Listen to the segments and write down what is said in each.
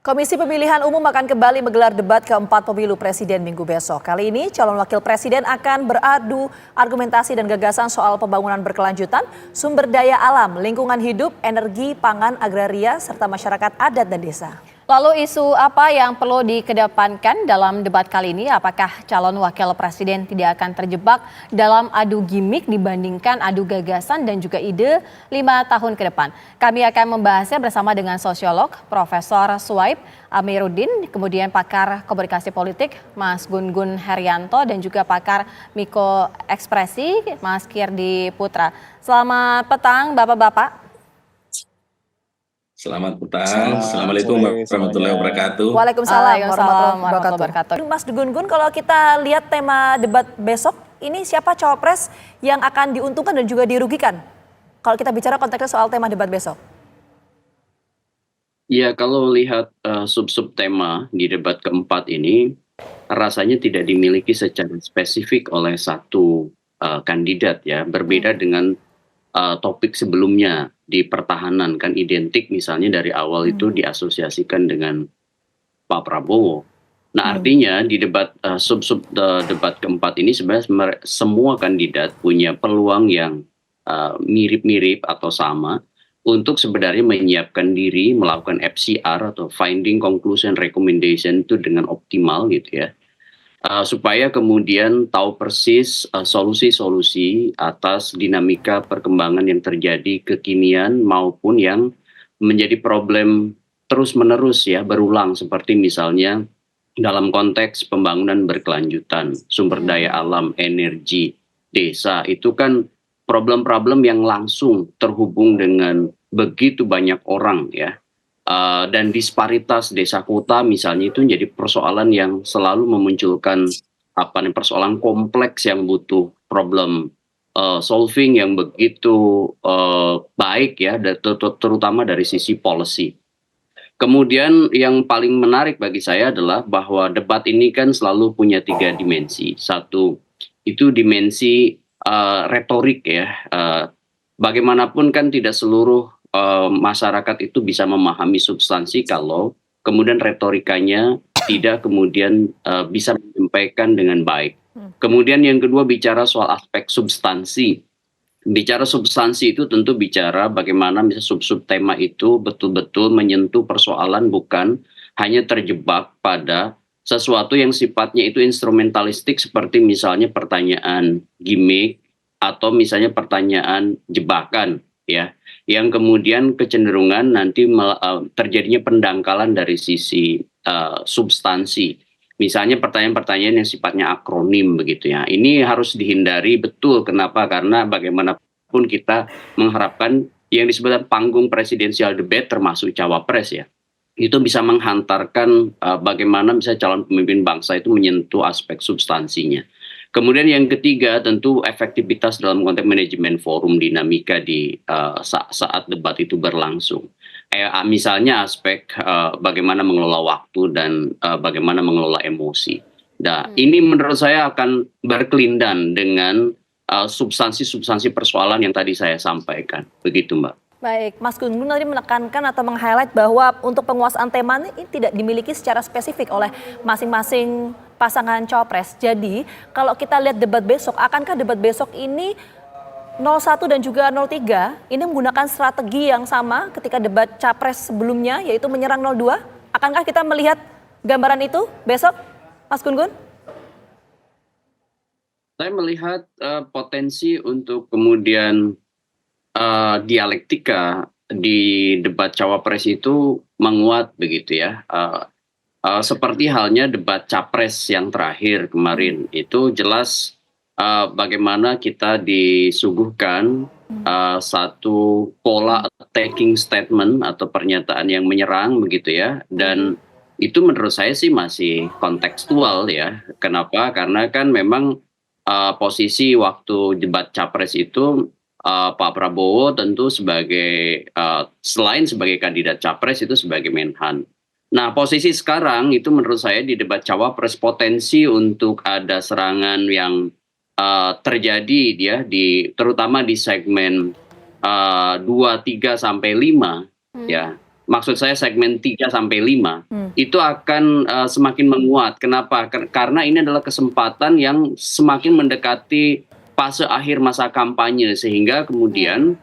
Komisi Pemilihan Umum akan kembali menggelar debat keempat pemilu presiden minggu besok. Kali ini calon wakil presiden akan beradu argumentasi dan gagasan soal pembangunan berkelanjutan, sumber daya alam, lingkungan hidup, energi, pangan, agraria, serta masyarakat adat dan desa. Lalu isu apa yang perlu dikedepankan dalam debat kali ini? Apakah calon wakil presiden tidak akan terjebak dalam adu gimmick dibandingkan adu gagasan dan juga ide 5 tahun ke depan? Kami akan membahasnya bersama dengan sosiolog Profesor Suwaib Amiruddin, kemudian pakar komunikasi politik Mas Gun-Gun Herianto dan juga pakar Miko Ekspresi Mas Kirdi Putra. Selamat petang Bapak-bapak. Selamat petang, Assalamualaikum warahmatullahi wabarakatuh. Waalaikumsalam warahmatullahi wabarakatuh. Mas Gun-Gun, kalau kita lihat tema debat besok, ini siapa cawapres yang akan diuntungkan dan juga dirugikan? Kalau kita bicara konteksnya soal tema debat besok. Ya, kalau lihat sub-sub tema di debat keempat ini, rasanya tidak dimiliki secara spesifik oleh satu kandidat ya, berbeda dengan topik sebelumnya di pertahanan kan identik misalnya dari awal itu diasosiasikan dengan Pak Prabowo. Nah artinya di debat sub-sub debat keempat ini sebenarnya semua kandidat punya peluang yang mirip-mirip atau sama untuk sebenarnya menyiapkan diri melakukan FCR atau Finding Conclusion Recommendation itu dengan optimal gitu ya. Supaya kemudian tahu persis solusi-solusi atas dinamika perkembangan yang terjadi kekinian maupun yang menjadi problem terus-menerus ya berulang seperti misalnya dalam konteks pembangunan berkelanjutan, sumber daya alam, energi, desa itu kan problem-problem yang langsung terhubung dengan begitu banyak orang ya. Dan disparitas desa kota misalnya itu menjadi persoalan yang selalu memunculkan persoalan kompleks yang butuh problem solving yang begitu baik ya, terutama dari sisi policy. Kemudian yang paling menarik bagi saya adalah bahwa debat ini kan selalu punya 3 dimensi. Satu itu dimensi retorik ya. Bagaimanapun kan tidak seluruh masyarakat itu bisa memahami substansi kalau kemudian retorikanya tidak kemudian bisa menyampaikan dengan baik. Kemudian yang kedua bicara soal aspek substansi. Bicara substansi itu tentu bicara bagaimana misalnya sub-sub tema itu betul-betul menyentuh persoalan bukan hanya terjebak pada sesuatu yang sifatnya itu instrumentalistik seperti misalnya pertanyaan gimmick atau misalnya pertanyaan jebakan ya, yang kemudian kecenderungan nanti terjadinya pendangkalan dari sisi substansi. Misalnya pertanyaan-pertanyaan yang sifatnya akronim begitu ya. Ini harus dihindari betul. Kenapa? Karena bagaimanapun kita mengharapkan yang disebut panggung presidensial debate termasuk cawapres ya. Itu bisa menghantarkan bagaimana misalnya calon pemimpin bangsa itu menyentuh aspek substansinya. Kemudian yang ketiga tentu efektivitas dalam konteks manajemen forum dinamika di saat debat itu berlangsung. Misalnya aspek bagaimana mengelola waktu dan bagaimana mengelola emosi. Nah, ini menurut saya akan berkelindan dengan substansi-substansi persoalan yang tadi saya sampaikan. Begitu Mbak. Baik, Mas Gun-Gun tadi menekankan atau meng-highlight bahwa untuk penguasaan tema ini tidak dimiliki secara spesifik oleh masing-masing pasangan cawapres. Jadi kalau kita lihat debat besok, akankah debat besok ini 01 dan juga 03 ini menggunakan strategi yang sama ketika debat capres sebelumnya yaitu menyerang 02? Akankah kita melihat gambaran itu besok, Mas Gun-Gun? Saya melihat potensi untuk kemudian dialektika di debat cawapres itu menguat begitu ya. Seperti halnya debat capres yang terakhir kemarin itu jelas bagaimana kita disuguhkan satu pola attacking statement atau pernyataan yang menyerang begitu ya, dan itu menurut saya sih masih kontekstual ya. Kenapa? Karena kan memang posisi waktu debat capres itu Pak Prabowo tentu sebagai selain sebagai kandidat capres itu sebagai menhan. Nah posisi sekarang itu menurut saya di debat cawapres potensi untuk ada serangan yang terjadi ya terutama di segmen 2, 3 sampai 5 ya. maksud saya segmen 3 sampai 5 itu akan semakin menguat. Kenapa? Karena ini adalah kesempatan yang semakin mendekati fase akhir masa kampanye, sehingga kemudian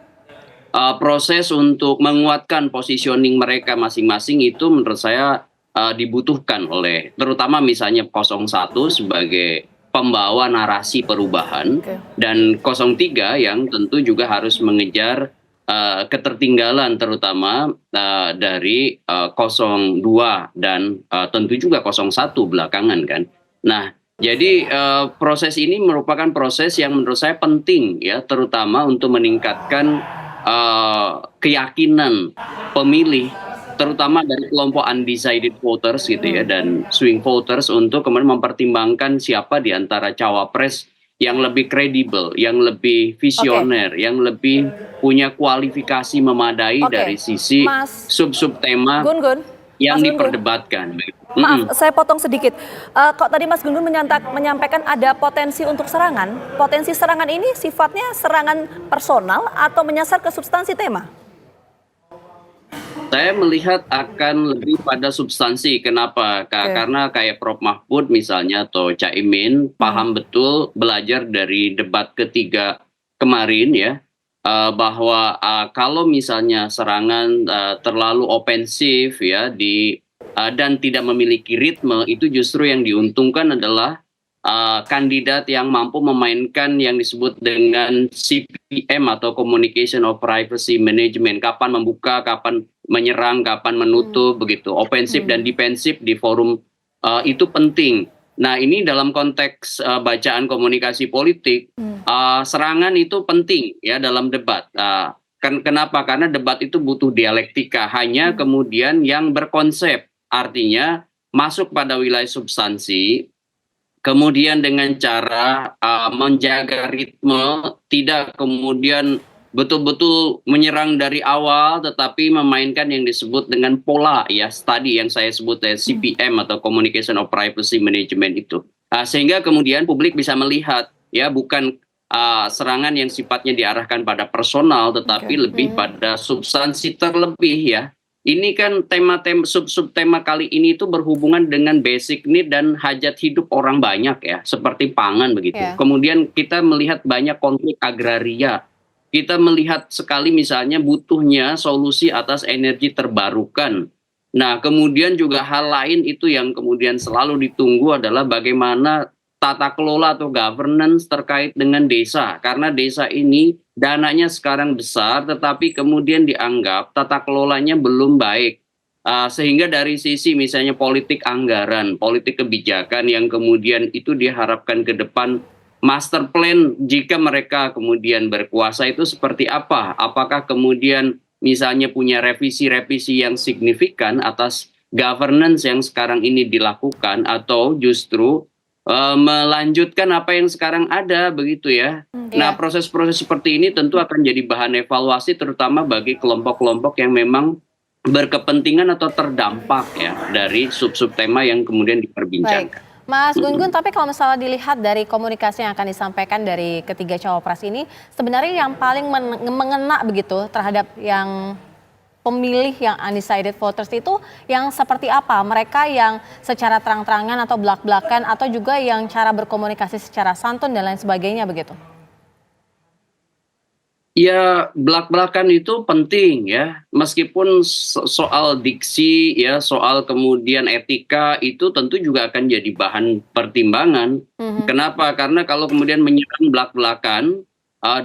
proses untuk menguatkan positioning mereka masing-masing itu menurut saya dibutuhkan oleh terutama misalnya 01 sebagai pembawa narasi perubahan, dan 03 yang tentu juga harus mengejar ketertinggalan terutama dari 02 dan tentu juga 01 belakangan kan. Nah, jadi proses ini merupakan proses yang menurut saya penting ya, terutama untuk meningkatkan keyakinan pemilih, terutama dari kelompok undecided voters gitu ya, dan swing voters, untuk kemudian mempertimbangkan siapa di antara cawapres yang lebih kredibel, yang lebih visioner, yang lebih punya kualifikasi memadai dari sisi sub-sub tema yang diperdebatkan. Maaf, saya potong sedikit. Kok tadi Mas Gun Gun menyampaikan ada potensi untuk serangan? Potensi serangan ini sifatnya serangan personal atau menyasar ke substansi tema? Saya melihat akan lebih pada substansi. Kenapa? Karena kayak Prof. Mahfud misalnya atau Caimin paham betul, belajar dari debat ketiga kemarin ya, bahwa kalau misalnya serangan terlalu ofensif ya dan tidak memiliki ritme, itu justru yang diuntungkan adalah kandidat yang mampu memainkan yang disebut dengan CPM atau Communication of Privacy Management. Kapan membuka, kapan menyerang, kapan menutup, begitu. Ofensif dan defensif di forum itu penting. Nah, ini dalam konteks bacaan komunikasi politik, serangan itu penting ya dalam debat. Kenapa? Karena debat itu butuh dialektika, hanya kemudian yang berkonsep, artinya masuk pada wilayah substansi, kemudian dengan cara menjaga ritme, tidak kemudian betul-betul menyerang dari awal, tetapi memainkan yang disebut dengan pola ya, tadi yang saya sebut CPM atau Communication of Privacy Management itu. Sehingga kemudian publik bisa melihat ya, bukan serangan yang sifatnya diarahkan pada personal, tetapi lebih pada substansi terlebih ya. Ini kan tema-tema sub-sub tema kali ini itu berhubungan dengan basic need dan hajat hidup orang banyak ya, seperti pangan begitu. Kemudian kita melihat banyak konflik agraria. Kita melihat sekali misalnya butuhnya solusi atas energi terbarukan. Nah, kemudian juga hal lain itu yang kemudian selalu ditunggu adalah bagaimana tata kelola atau governance terkait dengan desa. Karena desa ini dananya sekarang besar, tetapi kemudian dianggap tata kelolanya belum baik. Sehingga dari sisi misalnya politik anggaran, politik kebijakan yang kemudian itu diharapkan ke depan, master plan jika mereka kemudian berkuasa itu seperti apa? Apakah kemudian misalnya punya revisi-revisi yang signifikan atas governance yang sekarang ini dilakukan, atau justru melanjutkan apa yang sekarang ada begitu ya. Nah, proses-proses seperti ini tentu akan jadi bahan evaluasi terutama bagi kelompok-kelompok yang memang berkepentingan atau terdampak ya dari sub-sub tema yang kemudian diperbincangkan. Mas Gun Gun, tapi kalau misalnya dilihat dari komunikasi yang akan disampaikan dari ketiga cawapres ini, sebenarnya yang paling mengena begitu terhadap yang pemilih yang undecided voters itu yang seperti apa? Mereka yang secara terang-terangan atau belak-belakan, atau juga yang cara berkomunikasi secara santun dan lain sebagainya begitu? Ya, belak-belakan itu penting ya, meskipun soal diksi ya, soal kemudian etika itu tentu juga akan jadi bahan pertimbangan. Kenapa? Karena kalau kemudian menyerang belak-belakan,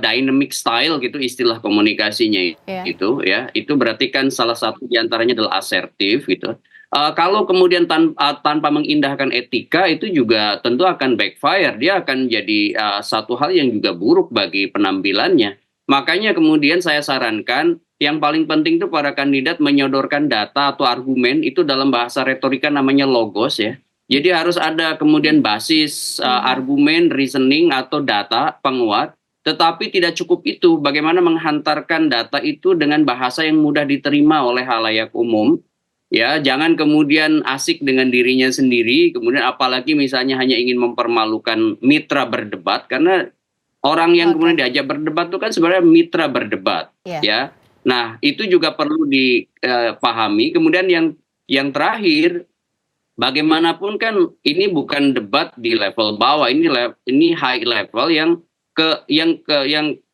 dynamic style gitu istilah komunikasinya itu ya, itu berarti kan salah satu diantaranya adalah asertif gitu. Kalau kemudian tanpa mengindahkan etika, itu juga tentu akan backfire, dia akan jadi satu hal yang juga buruk bagi penampilannya. Makanya kemudian saya sarankan yang paling penting itu para kandidat menyodorkan data atau argumen, itu dalam bahasa retorika namanya logos ya. Jadi harus ada kemudian basis argumen, reasoning atau data penguat, tetapi tidak cukup itu. Bagaimana menghantarkan data itu dengan bahasa yang mudah diterima oleh halayak umum. Ya, jangan kemudian asik dengan dirinya sendiri, kemudian apalagi misalnya hanya ingin mempermalukan mitra berdebat, karena orang yang kemudian diajak berdebat itu kan sebenarnya mitra berdebat, ya. Nah, itu juga perlu dipahami. Kemudian yang terakhir, bagaimanapun kan ini bukan debat di level bawah, ini high level yang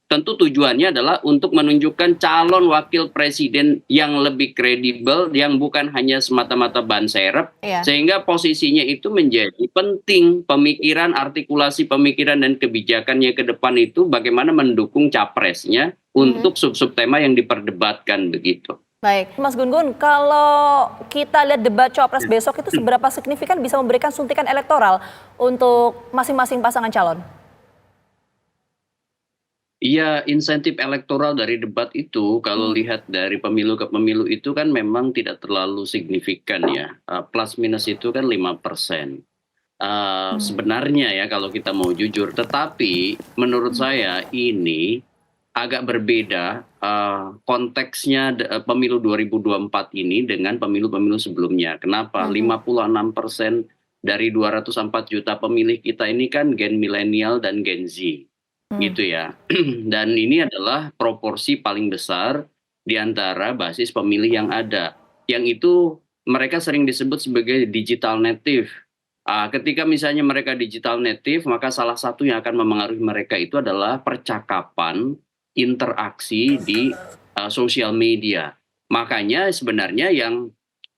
tentu tujuannya adalah untuk menunjukkan calon wakil presiden yang lebih kredibel, yang bukan hanya semata-mata ban serep, Iya. sehingga posisinya itu menjadi penting. Pemikiran, artikulasi pemikiran dan kebijakannya ke depan itu bagaimana mendukung capresnya untuk sub-sub tema yang diperdebatkan begitu. Baik, Mas Gun-Gun, kalau kita lihat debat cawapres besok itu seberapa signifikan bisa memberikan suntikan elektoral untuk masing-masing pasangan calon? Iya, insentif elektoral dari debat itu kalau lihat dari pemilu ke pemilu itu kan memang tidak terlalu signifikan ya. Plus minus itu kan 5%. Sebenarnya ya kalau kita mau jujur, tetapi menurut saya ini agak berbeda konteksnya pemilu 2024 ini dengan pemilu-pemilu sebelumnya. Kenapa? 56% dari 204 juta pemilih kita ini kan gen milenial dan gen Z. Gitu ya. Dan ini adalah proporsi paling besar di antara basis pemilih yang ada. Yang itu mereka sering disebut sebagai digital native. Ketika misalnya mereka digital native, maka salah satu yang akan memengaruhi mereka itu adalah percakapan, interaksi di sosial media. Makanya sebenarnya yang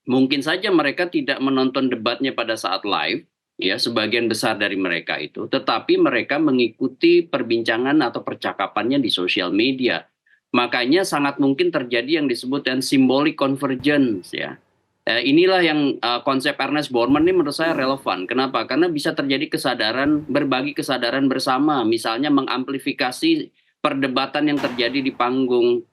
mungkin saja mereka tidak menonton debatnya pada saat live, ya sebagian besar dari mereka itu, tetapi mereka mengikuti perbincangan atau percakapannya di sosial media. Makanya sangat mungkin terjadi yang disebut dengan symbolic convergence ya. Inilah yang konsep Ernest Borman ini menurut saya relevan. Kenapa? Karena bisa terjadi kesadaran, berbagi kesadaran bersama, misalnya mengamplifikasi perdebatan yang terjadi di panggung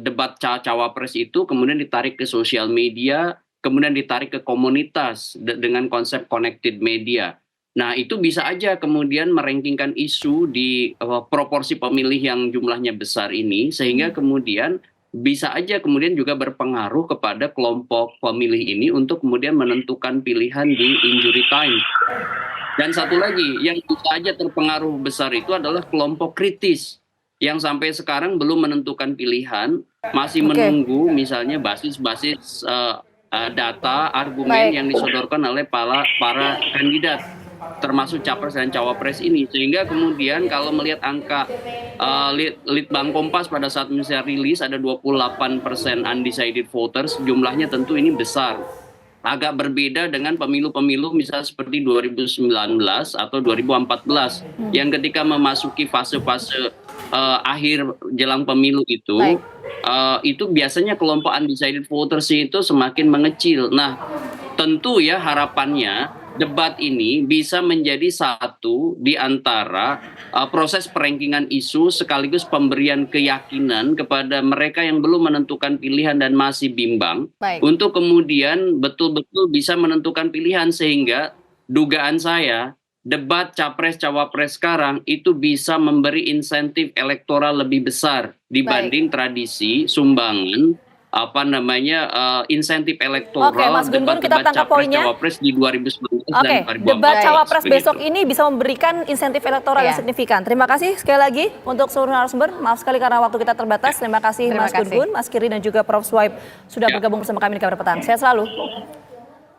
debat cawapres itu kemudian ditarik ke sosial media, kemudian ditarik ke komunitas dengan konsep connected media. Nah, itu bisa aja kemudian merankingkan isu di proporsi pemilih yang jumlahnya besar ini, sehingga kemudian bisa aja kemudian juga berpengaruh kepada kelompok pemilih ini untuk kemudian menentukan pilihan di injury time. Dan satu lagi, yang bisa aja terpengaruh besar itu adalah kelompok kritis, yang sampai sekarang belum menentukan pilihan, masih menunggu misalnya basis-basis data, argumen yang disodorkan oleh para kandidat, termasuk capres dan cawapres ini. Sehingga kemudian kalau melihat angka Litbang Kompas pada saat misalnya rilis ada 28% undecided voters, jumlahnya tentu ini besar. Agak berbeda dengan pemilu-pemilu misalnya seperti 2019 atau 2014 yang ketika memasuki fase-fase akhir jelang pemilu itu biasanya kelompok undecided voters itu semakin mengecil. Nah, tentu ya harapannya debat ini bisa menjadi satu di antara proses perankingan isu sekaligus pemberian keyakinan kepada mereka yang belum menentukan pilihan dan masih bimbang untuk kemudian betul-betul bisa menentukan pilihan, sehingga dugaan saya debat capres-cawapres sekarang itu bisa memberi insentif elektoral lebih besar dibanding tradisi sumbangan insentif elektoral. Oke, Mas Gun-Gun, kita tangkap poinnya. Capres di 2019 dan 2024. Debat cawapres besok ini bisa memberikan insentif elektoral yang signifikan. Terima kasih sekali lagi untuk seluruh narasumber. Maaf sekali karena waktu kita terbatas. Terima kasih Mas Gun-Gun, Mas Kiri dan juga Prof. Swaib sudah bergabung bersama kami di Kabar Petang. Sehat selalu.